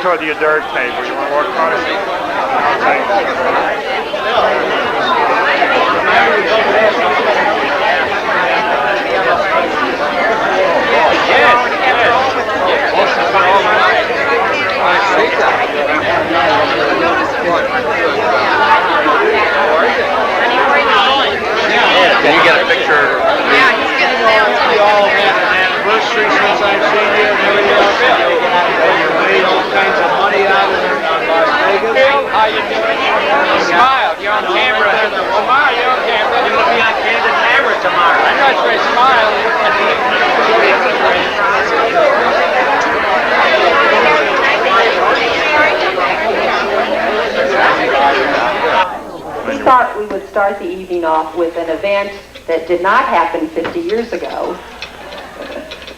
toward your dirt table. You want to walk across? I'll take Can you get a picture? We all had an anniversary since I've seen you and everything else. You made all kinds of money out of it on Las Vegas. How you doing? Smile. You're on camera. Smile. You're on camera. You're going to be on camera tomorrow. I know it's very smile. We thought we would start the evening off with an event that did not happen 50 years ago,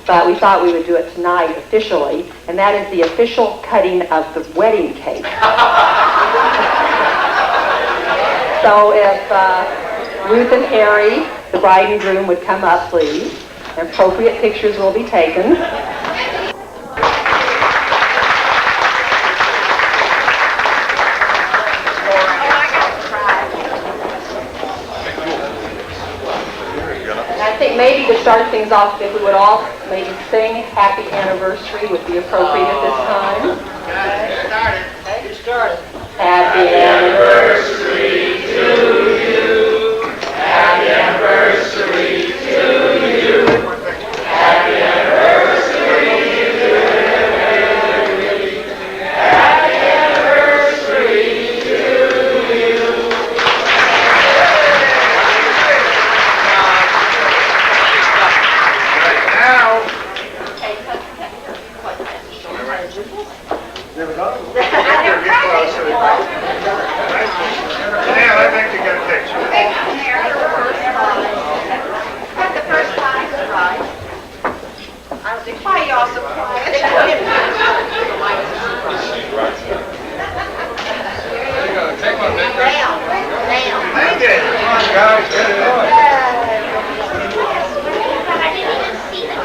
but we thought we would do it tonight officially, and that is the official cutting of the wedding cake. So if Ruth and Harry, the bride and groom, would come up, please. Appropriate pictures will be taken. I think maybe to start things off, if we would all maybe sing Happy Anniversary would be appropriate at this time. You started. Happy Anniversary to you. Happy Anniversary to you. Happy Anniversary to you. Happy Anniversary to you. Yeah, I'd like to get a picture. The first time, right? I was like, why y'all so quiet? Take one, Victor. Down. Thank you. Come on, guys, get it on. I didn't even see the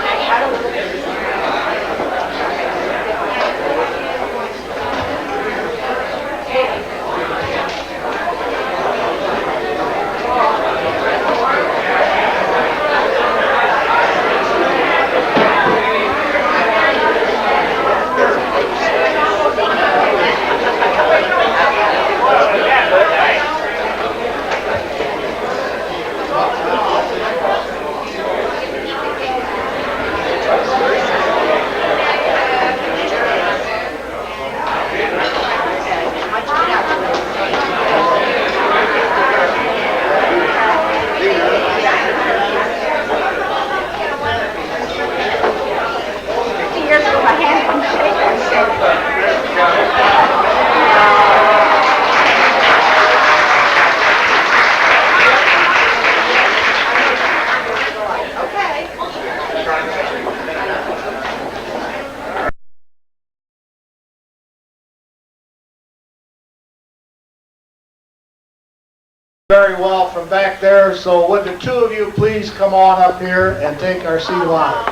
Very well from back there, so would the two of you please come on up here and take our seat of honor.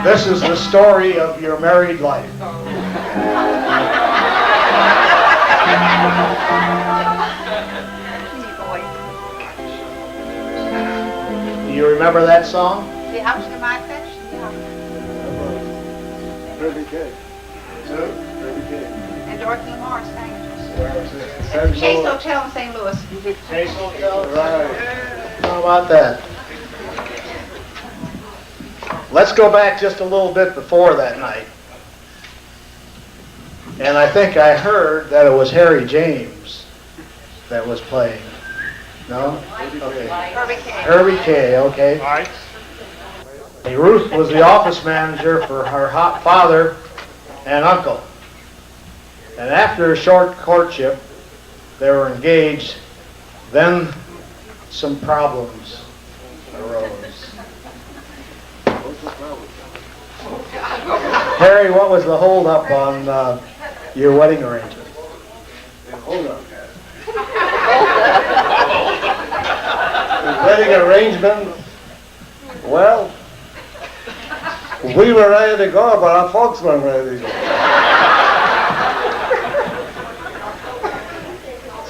This is the story of your married life. Do you remember that song? The house to my affection. Ruby K. Ruby K. And Dorothy Lamar sang it. At the Chase Hotel in St. Louis. Chase Hotel? Right. How about that? Let's go back just a little bit before that night. And I think I heard that it was Harry James that was playing. No? Okay. Herbie K. Herbie K, okay. Right. Hey, Ruth was the office manager for her father and uncle. And after a short courtship, they were engaged. Then some problems arose. Harry, what was the hold-up on your wedding arrangement? Hold-up. The wedding arrangement, well, We were ready to go, but our folks weren't ready to go.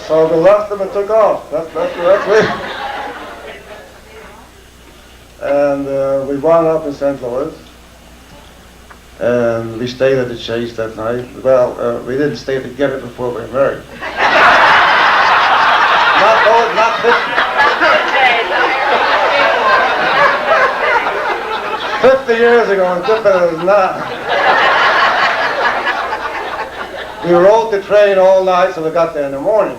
So we left them and took off. That's it. And we wound up in St. Louis. And we stayed at the Chase that night. Well, we didn't stay together before we were married. not 50 years ago, it's different than now. We rode the train all night, so we got there in the morning.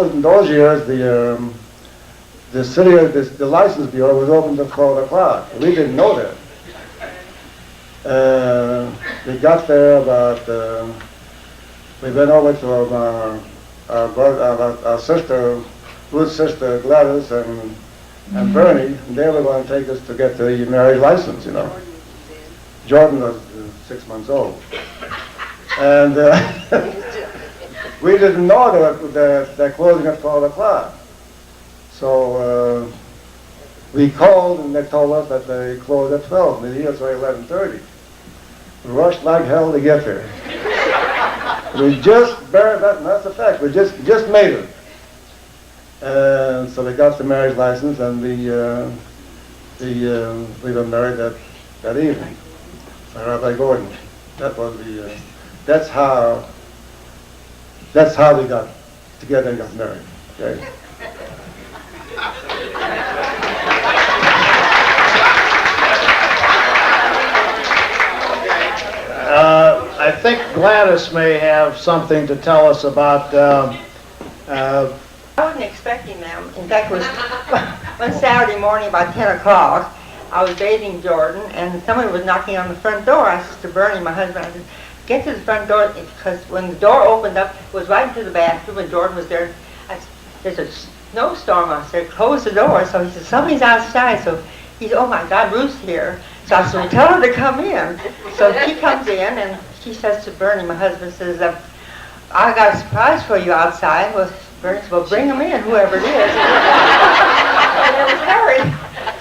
In those years, the city, the license bureau was open till 12 o'clock. We didn't know that. We got there about, we went over to our sister, Ruth's sister Gladys and Bernie, and they were going to take us to get the marriage license, you know. Jordan was 6 months old. And we didn't know that they're closing at 12 o'clock. So we called and they told us that they closed at 12. We here till 11:30. We rushed like hell to get there. We just barely, that's a fact, we just made it. And so we got the marriage license and we were married that evening. So Rabbi Gordon, that was that's how we got together and got married. Okay? I think Gladys may have something to tell us about. I wasn't expecting them. In fact, it was one Saturday morning about 10 o'clock. I was bathing Jordan, and someone was knocking on the front door. I said to Bernie, my husband, I said, get to the front door, because when the door opened up, it was right into the bathroom, and Jordan was there. I said, there's a snowstorm. I said, close the door. So he said, somebody's outside. So he said, oh my God, Ruth's here. So I said, well, tell her to come in. So she comes in, and she says to Bernie, my husband says, I got a surprise for you outside. Well, Bernie said, well, bring him in, whoever it is. And it was Harry.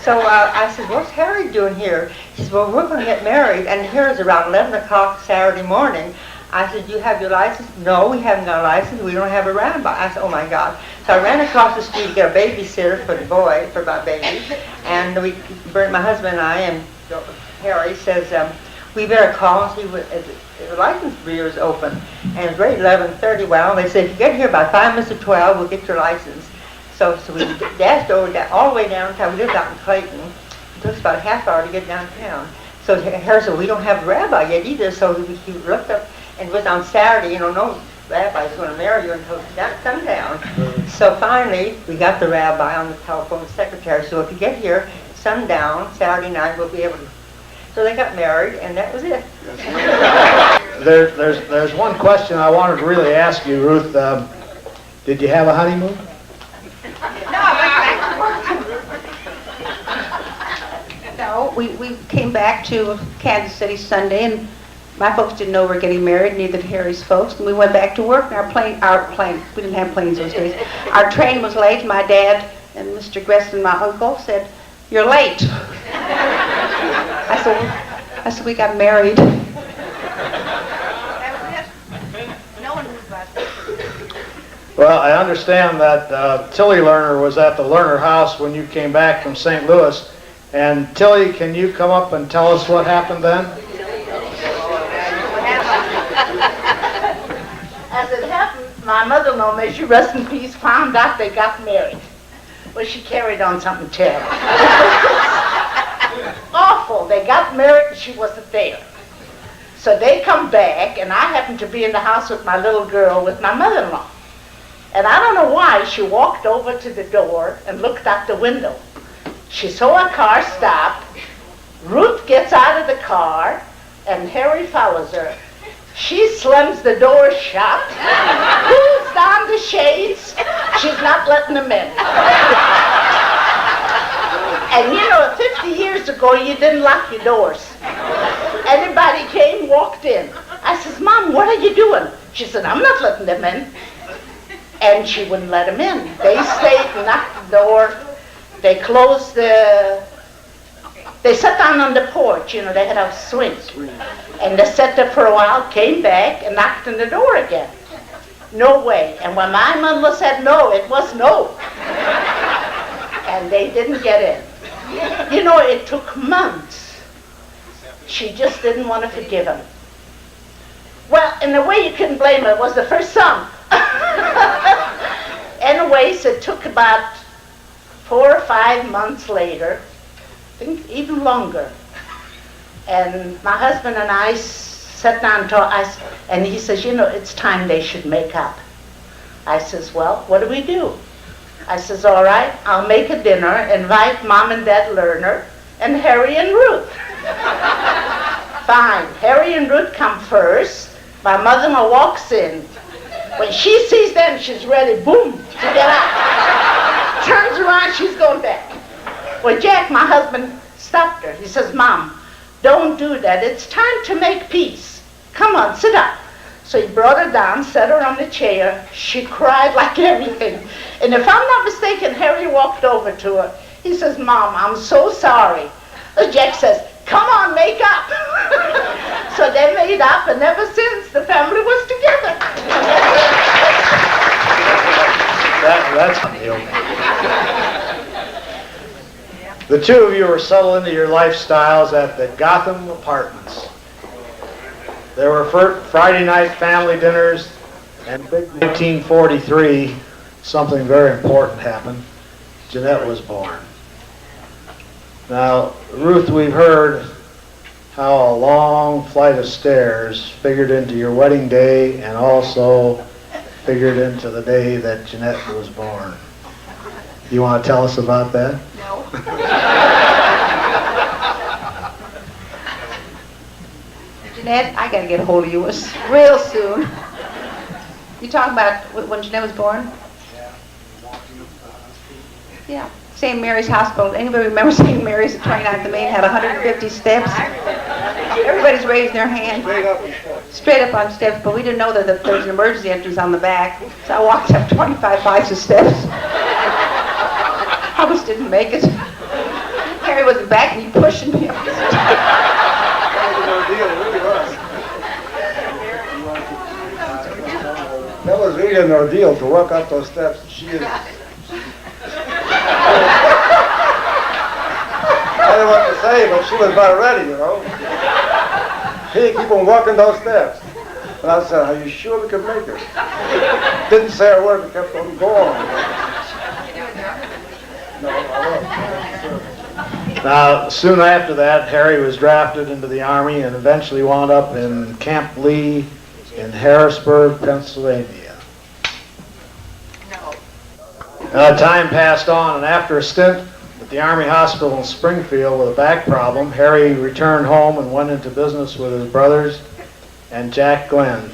So I said, what's Harry doing here? He said, well, we're going to get married. And here is around 11 o'clock Saturday morning. I said, you have your license? No, we haven't got a license. We don't have a rabbi. I said, oh, my God. So I ran across the street to get a babysitter for the boy, for my baby. And my husband and I, and Harry says, we better call and see what the license bureau is open. And it was right 11:30. Well, they said, if you get here by 5 minutes to 12, we'll get your license. So we dashed over all the way downtown. We lived out in Clayton. It took us about a half hour to get downtown. So Harry said, we don't have a rabbi yet either. So he looked up, and it was on Saturday. No rabbi's going to marry you until sundown. So finally, we got the rabbi on the telephone, the secretary. So if you get here sundown, Saturday night, we'll be able to. So they got married, and that was it. There's one question I wanted to really ask you, Ruth. Did you have a honeymoon? No, I went back to work. No, we came back to Kansas City Sunday, and my folks didn't know we were getting married, neither did Harry's folks, and we went back to work, and our plane, we didn't have planes those days. Our train was late. My dad and Mr. Gresson, my uncle, said, you're late. I said, we got married. Well, I understand that Tilly Lerner was at the Lerner house when you came back from St. Louis. And Tilly, can you come up and tell us what happened then? As it happened, my mother-in-law, may she rest in peace, found out they got married. Well, she carried on something terrible. Awful. They got married and she wasn't there. So they come back, and I happened to be in the house with my little girl with my mother-in-law. And I don't know why, she walked over to the door and looked out the window. She saw a car stop. Ruth gets out of the car, and Harry follows her. She slams the door shut, pulls down the shades. She's not letting them in. And you know, 50 years ago, you didn't lock your doors. Anybody came, walked in. I says, Mom, what are you doing? She said, I'm not letting them in. and she wouldn't let him in. They stayed, knocked the door, they closed they sat down on the porch, you know, they had a swing. And they sat there for a while, came back, and knocked on the door again. No way. And when my mother said no, it was no. And they didn't get in. You know, it took months. She just didn't want to forgive him. Well, in a way you couldn't blame her. It was the first son. Anyways, it took about 4 or 5 months later, I think even longer. And my husband and I sat down and talked, and he says, you know, it's time they should make up. I says, well, what do we do? I says, all right, I'll make a dinner, invite Mom and Dad Lerner, and Harry and Ruth. Fine. Harry and Ruth come first. My mother-in-law walks in. When she sees them, she's ready, boom, to get out. Turns around, she's going back. Well, Jack, my husband, stopped her. He says, Mom, don't do that. It's time to make peace. Come on, sit up. So he brought her down, set her on the chair. She cried like everything. And if I'm not mistaken, Harry walked over to her. He says, Mom, I'm so sorry. Jack says, come on, make up. So they made up, and ever since, the family was together. That's unreal. The two of you were settled into your lifestyles at the Gotham Apartments. There were Friday night family dinners, and big 1943, something very important happened. Jeanette was born. Now, Ruth, we've heard how a long flight of stairs figured into your wedding day and also figured into the day that Jeanette was born. You want to tell us about that? No. Jeanette, I got to get a hold of you real soon. You talking about when Jeanette was born? Yeah. St. Mary's Hospital. Anybody remember St. Mary's at 29th and Main had 150 steps? Everybody's raising their hand. Straight up on steps, but we didn't know that there was an emergency entrance on the back. So I walked up 25 flights of steps. I almost didn't make it. Harry was back and he pushing me. That was really an ordeal to walk up those steps. I didn't know what to say, but she was about ready, you know. Hey, keep on walking those steps. And I said, are you sure we can make it? Didn't say a word, but kept on going. No, I Now, soon after that, Harry was drafted into the Army and eventually wound up in Camp Lee in Harrisburg, Pennsylvania. Time passed on, and after a stint at the Army Hospital in Springfield with a back problem, Harry returned home and went into business with his brothers and Jack Glenn.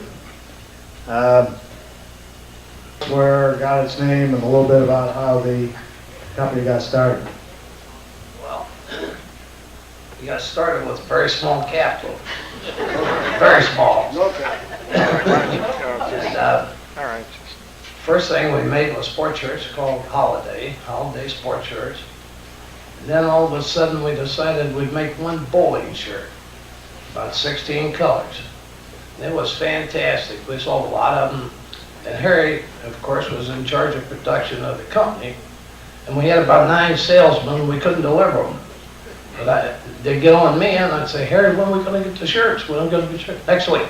Where it got its name and a little bit about how the company got started. Well, we got started with a very small capital. Very small. And, first thing we made was a sport shirt called Holiday Sport Shirts. And then all of a sudden we decided we'd make one bowling shirt, about 16 colors. And it was fantastic. We sold a lot of them. And Harry, of course, was in charge of production of the company. And we had about 9 salesmen, and we couldn't deliver them. But they'd get on me, and I'd say, Harry, when are we going to get the shirts? When are we going to get shirts? Next week.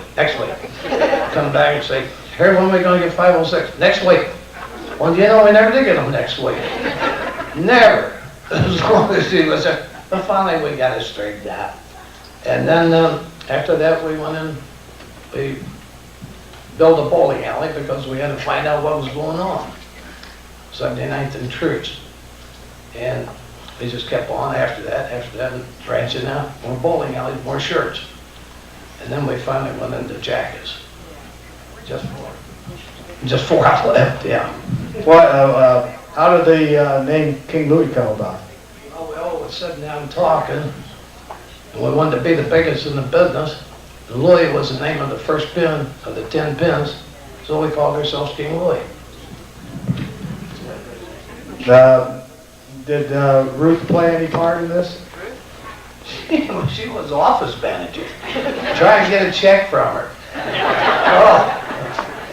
Come back and say, Harry, when are we going to get 506? Next week. Well, you know, we never did get them next week. Never. As long as he was there. But finally, we got it straightened out. And then after that, we went in, we built a bowling alley because we had to find out what was going on. 79th and Church. And we just kept on after that, and branching out, more bowling alleys, more shirts. And then we finally went into jackets. Just 4 out left, yeah. What? How did the name King Louis come about? Well, we all was sitting down talking, and we wanted to be the biggest in the business. And Louis was the name of the first pin of the 10 pins, so we called ourselves King Louis. Did Ruth play any part in this? She was office manager. Try and get a check from her. Oh,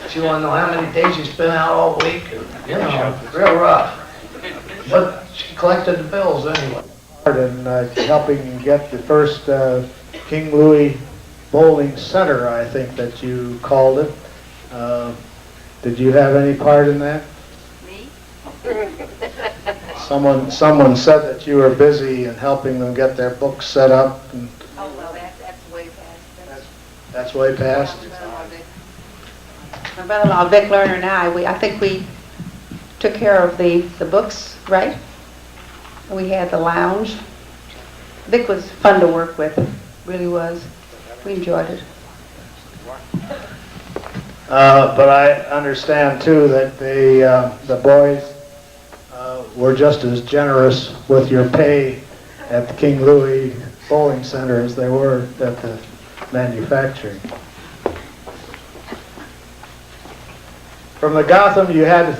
she wanted to know how many days she spent out all week, and, real rough. But she collected the bills anyway. In helping get the first King Louis Bowling Center, I think that you called it. Did you have any part in that? Me? Someone said that you were busy in helping them get their books set up. And Oh, well, that's way past. that's way past. My brother-in-law, Vic Lerner, and I think we took care of the books, right? We had the lounge. Vic was fun to work with, really was. We enjoyed it. But I understand too that the boys were just as generous with your pay at the King Louis Bowling Center as they were at the manufacturing. From the Gotham, you had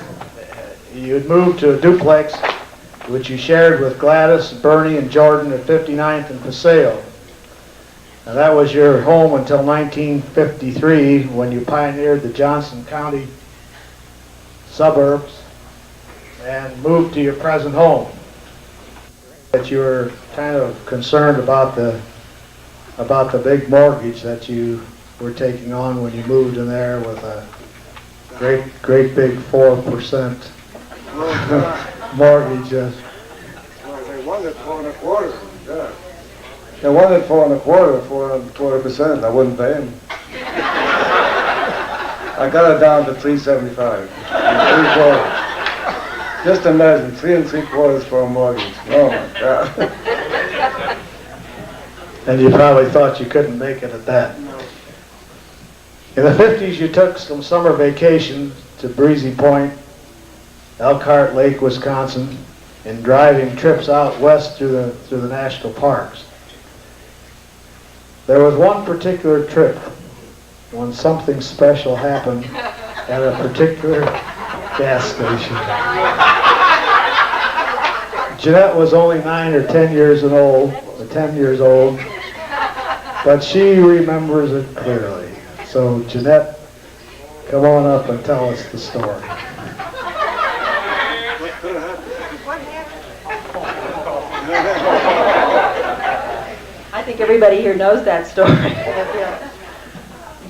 moved to a duplex, which you shared with Gladys, Bernie, and Jordan at 59th and Paseo. Now, that was your home until 1953, when you pioneered the Johnson County suburbs and moved to your present home. That you were kind of concerned about the big mortgage that you were taking on when you moved in there with a great big 4% mortgage. Well, they wanted 4.25. Yeah. They wanted 4.25%. I wouldn't pay them. I got it down to 3.75. 3/4. Just imagine 3 3/4 for a mortgage. Oh my God. And you probably thought you couldn't make it at that. In the 50s, you took some summer vacations to Breezy Point, Elkhart Lake, Wisconsin, and driving trips out west through the national parks. There was one particular trip when something special happened at a particular gas station. Jeanette was only 9 or 10 years old, but she remembers it clearly. So Jeanette, come on up and tell us the story. I think everybody here knows that story.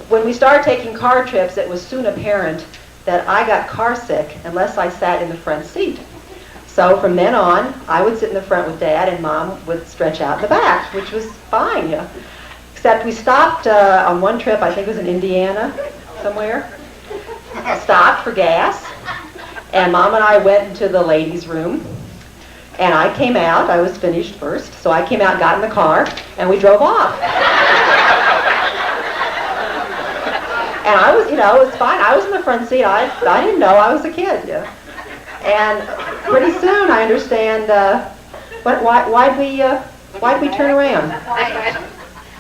When we started taking car trips, it was soon apparent that I got car sick unless I sat in the front seat. So from then on, I would sit in the front with Dad, and Mom would stretch out in the back, which was fine. Yeah. Except we stopped on one trip, I think it was in Indiana, somewhere. Stopped for gas, and Mom and I went into the ladies' room. And I came out, I was finished first, so I came out, got in the car, and we drove off. And I was, it was fine. I was in the front seat. I didn't know I was a kid. Yeah. And pretty soon I understand why'd we turn around?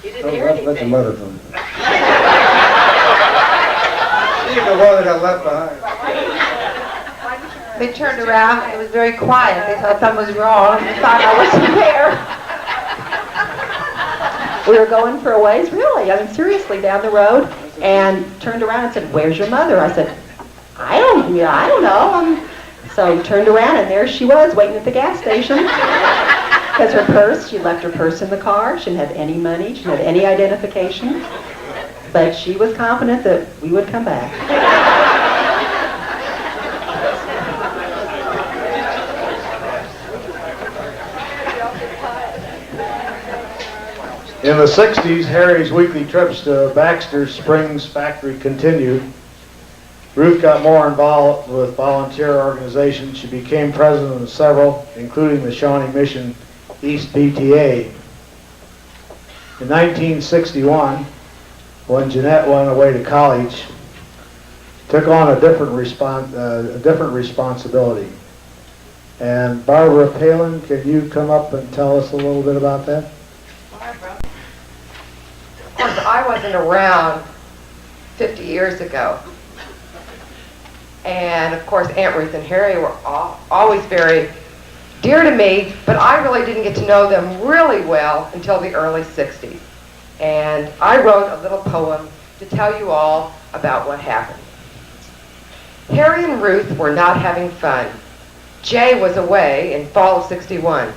You didn't hear anything. Let the mother do it. She's the one that got left behind. They turned around, it was very quiet. They thought something was wrong. They thought I wasn't there. We were going for a ways, really. I mean, seriously, down the road, and turned around and said, "Where's your mother?" I said, I don't know. So we turned around, and there she was, waiting at the gas station. Because her purse, she left her purse in the car. She didn't have any money. She didn't have any identification. But she was confident that we would come back. In the 60s, Harry's weekly trips to Baxter Springs factory continued. Ruth got more involved with volunteer organizations. She became president of several, including the Shawnee Mission East PTA. In 1961, when Jeanette went away to college, took on a different responsibility. And Barbara Palin, can you come up and tell us a little bit about that? Of course, I wasn't around 50 years ago. And of course, Aunt Ruth and Harry were always very dear to me, but I really didn't get to know them really well until the early 60s. And I wrote a little poem to tell you all about what happened. Harry and Ruth were not having fun. Jay was away in fall of 61.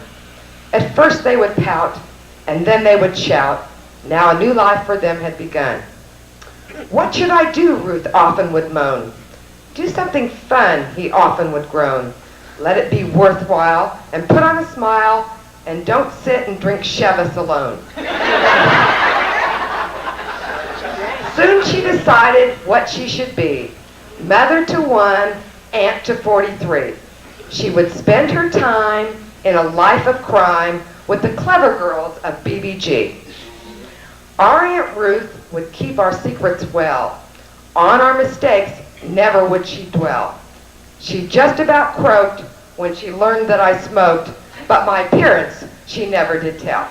At first they would pout, and then they would shout. Now a new life for them had begun. What should I do, Ruth often would moan. Do something fun, he often would groan. Let it be worthwhile, and put on a smile, and don't sit and drink Chivas alone. Soon she decided what she should be. Mother to one, aunt to 43. She would spend her time in a life of crime with the clever girls of BBG. Our Aunt Ruth would keep our secrets well. On our mistakes, never would she dwell. She just about croaked when she learned that I smoked, but my appearance she never did tell.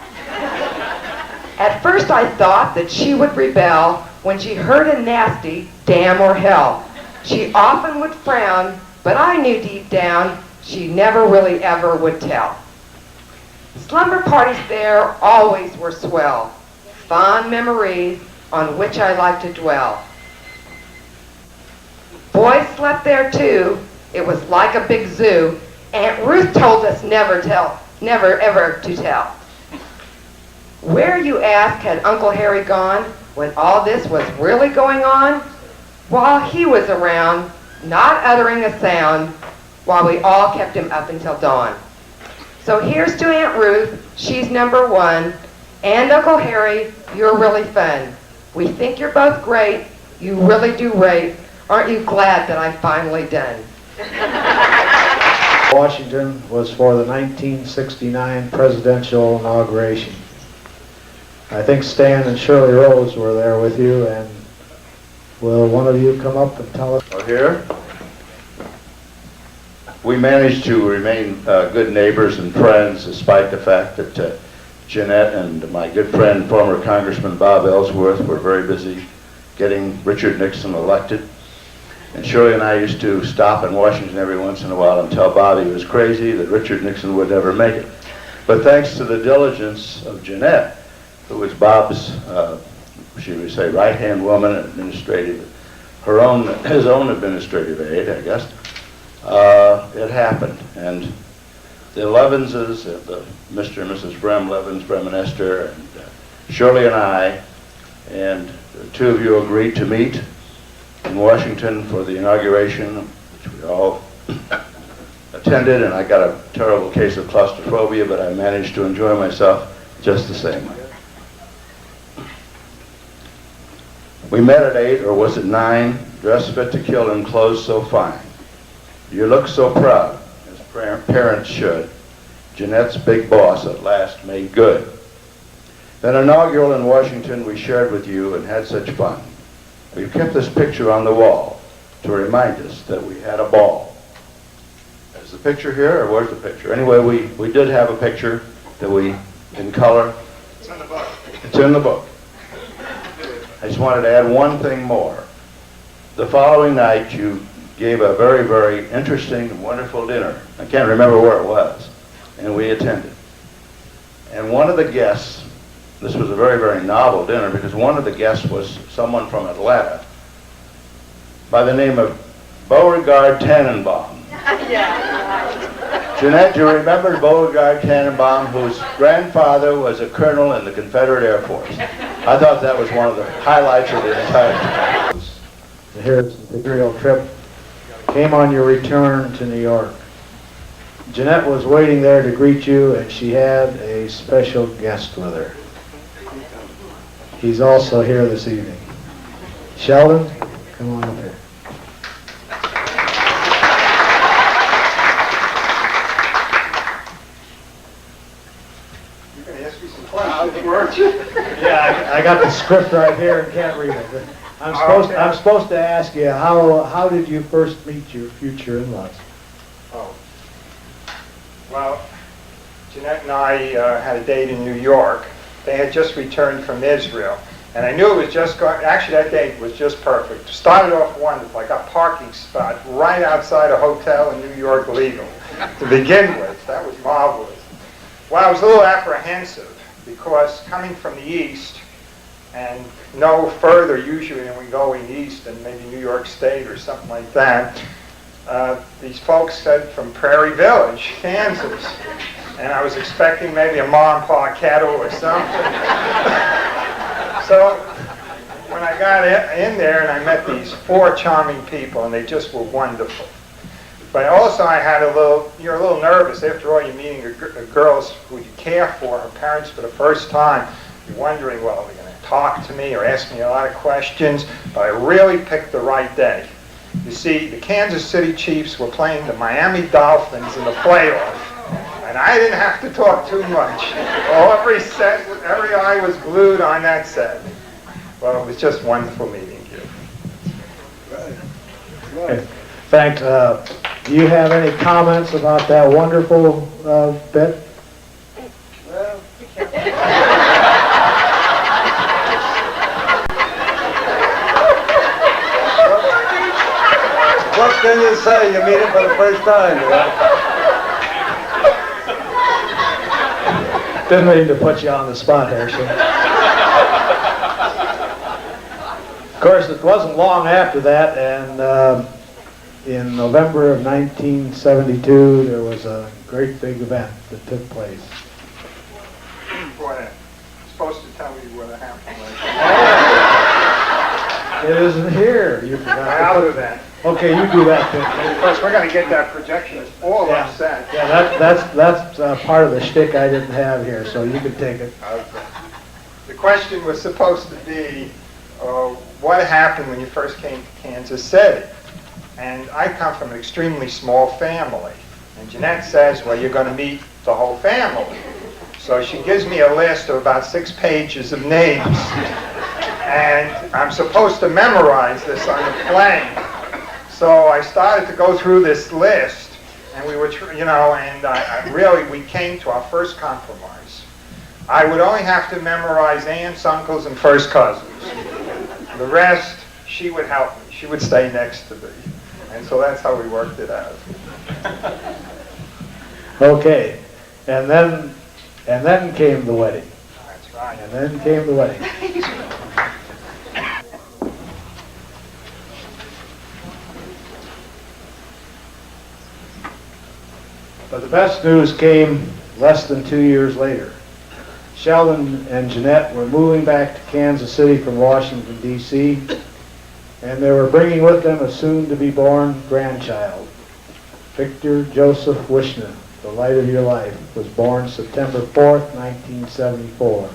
At first I thought that she would rebel when she heard a nasty damn or hell. She often would frown, but I knew deep down she never really ever would tell. Slumber parties there always were swell, fond memories on which I like to dwell. Boys slept there too. It was like a big zoo. Aunt Ruth told us never ever to tell. Where, you ask, had Uncle Harry gone when all this was really going on? While he was around, not uttering a sound, while we all kept him up until dawn. So here's to Aunt Ruth, she's number one, and Uncle Harry, you're really fun. We think you're both great, you really do rate. Aren't you glad that I'm finally done? Washington was for the 1969 presidential inauguration. I think Stan and Shirley Rose were there with you, and will one of you come up and tell us? Well, here, we managed to remain good neighbors and friends despite the fact that Jeanette and my good friend, former Congressman Bob Ellsworth, were very busy getting Richard Nixon elected. And Shirley and I used to stop in Washington every once in a while and tell Bob he was crazy, that Richard Nixon would never make it. But thanks to the diligence of Jeanette, who was Bob's, she would say, right-hand woman, administrative, his own administrative aide, I guess, it happened. And the Levinses, Mr. and Mrs. Brem, Levins, Brem and Esther, and Shirley and I, and the two of you agreed to meet in Washington for the inauguration, which we all attended, and I got a terrible case of claustrophobia, but I managed to enjoy myself just the same. We met at 8, or was it 9, dressed fit to kill in clothes so fine. You look so proud, as parents should. Jeanette's big boss at last made good. That inaugural in Washington we shared with you and had such fun. We've kept this picture on the wall to remind us that we had a ball. Is the picture here, or where's the picture? Anyway, we did have a picture that in color. It's in the book. It's in the book. I just wanted to add one thing more. The following night you gave a very, very interesting and wonderful dinner. I can't remember where it was, and we attended. And one of the guests, this was a very, very novel dinner because one of the guests was someone from Atlanta by the name of Beauregard Tannenbaum. Jeanette, you remember Beauregard Tannenbaum, whose grandfather was a colonel in the Confederate Air Force. I thought that was one of the highlights of the entire trip. Here's the imperial trip. Came on your return to New York. Jeanette was waiting there to greet you, and she had a special guest with her. He's also here this evening. Sheldon, come on up here. You're going to ask me some questions, weren't you? Yeah, I got the script right here and can't read it. I'm supposed to ask you, how did you first meet your future in-laws? Oh. Well, Jeanette and I had a date in New York. They had just returned from Israel. And I knew it was just going, actually that date was just perfect. Started off wonderful. I got a parking spot right outside a hotel in New York legal to begin with. That was marvelous. Well, I was a little apprehensive because coming from the east and no further usually than we going east than maybe New York State or something like that, these folks said from Prairie Village, Kansas. And I was expecting maybe a ma and pa kettle or something. So when I got in there and I met these 4 charming people, and they just were wonderful. But also you're a little nervous. After all, you're meeting girls who you care for, her parents for the first time. You're wondering, well, are they going to talk to me or ask me a lot of questions? But I really picked the right day. You see, the Kansas City Chiefs were playing the Miami Dolphins in the playoff. And I didn't have to talk too much. Every eye was glued on that set. Well, it was just wonderful meeting you. In fact, do you have any comments about that wonderful bit? Well, what can you say? You meet him for the first time, you know? Didn't mean to put you on the spot there, sir. Of course, it wasn't long after that, and in November of 1972, there was a great big event that took place. Boy, you're supposed to tell me what happened. It isn't here. You forgot. I'll do that. Okay, you do that then. Of course, we're going to get that projection. It's all upset. Yeah, that's part of the shtick I didn't have here, so you can take it. Okay. The question was supposed to be, what happened when you first came to Kansas City? And I come from an extremely small family. And Jeanette says, well, you're going to meet the whole family. So she gives me a list of about 6 pages of names. And I'm supposed to memorize this on the plane. So I started to go through this list, and we were, we came to our first compromise. I would only have to memorize aunts, uncles, and first cousins. The rest, she would help me. She would stay next to me. And so that's how we worked it out. Okay, and then came the wedding. That's right. And then came the wedding. But the best news came less than 2 years later. Sheldon and Jeanette were moving back to Kansas City from Washington, D.C., and they were bringing with them a soon-to-be-born grandchild. Victor Joseph Wishna, the light of your life, was born September 4th, 1974.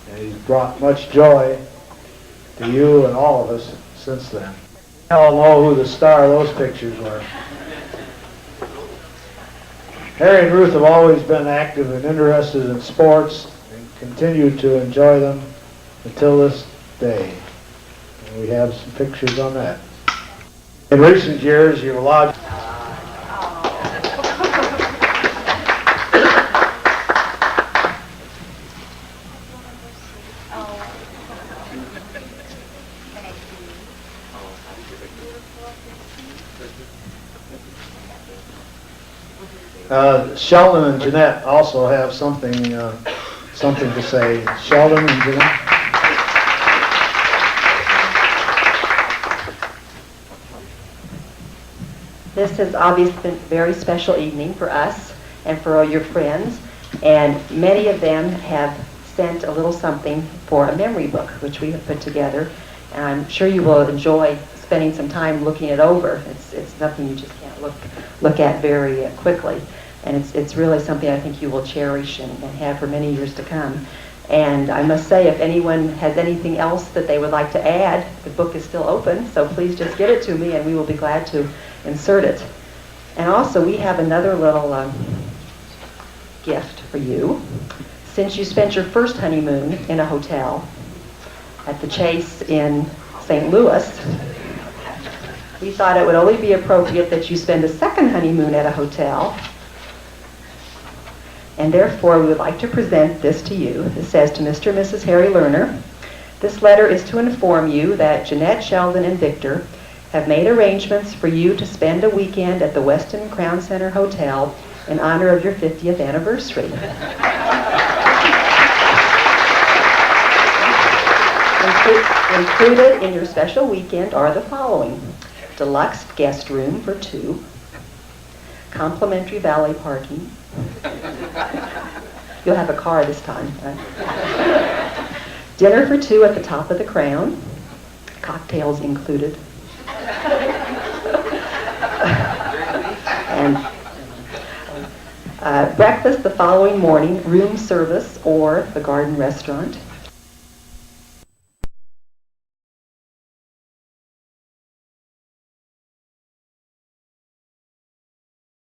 And he's brought much joy to you and all of us since then. You all know who the star of those pictures were. Harry and Ruth have always been active and interested in sports and continue to enjoy them until this day. And we have some pictures on that. In recent years, you've allowed Sheldon and Jeanette also have something to say. Sheldon and Jeanette. This has obviously been a very special evening for us and for all your friends, and many of them have sent a little something for a memory book, which we have put together, and I'm sure you will enjoy spending some time looking it over. It's nothing you just can't look at very quickly, and it's really something I think you will cherish and have for many years to come. And I must say, if anyone has anything else that they would like to add, the book is still open, so please just give it to me and we will be glad to insert it. And also, we have another little gift for you. Since you spent your first honeymoon in a hotel at the Chase in St. Louis, we thought it would only be appropriate that you spend a second honeymoon at a hotel. And therefore, we would like to present this to you. It says, to Mr. and Mrs. Harry Lerner, This letter is to inform you that Jeanette, Sheldon, and Victor have made arrangements for you to spend a weekend at the Westin Crown Center Hotel in honor of your 50th anniversary. Included in your special weekend are the following: deluxe guest room for 2, complimentary valet parking. You'll have a car this time. Dinner for 2 at the top of the Crown, cocktails included. And breakfast the following morning, room service or the Garden Restaurant.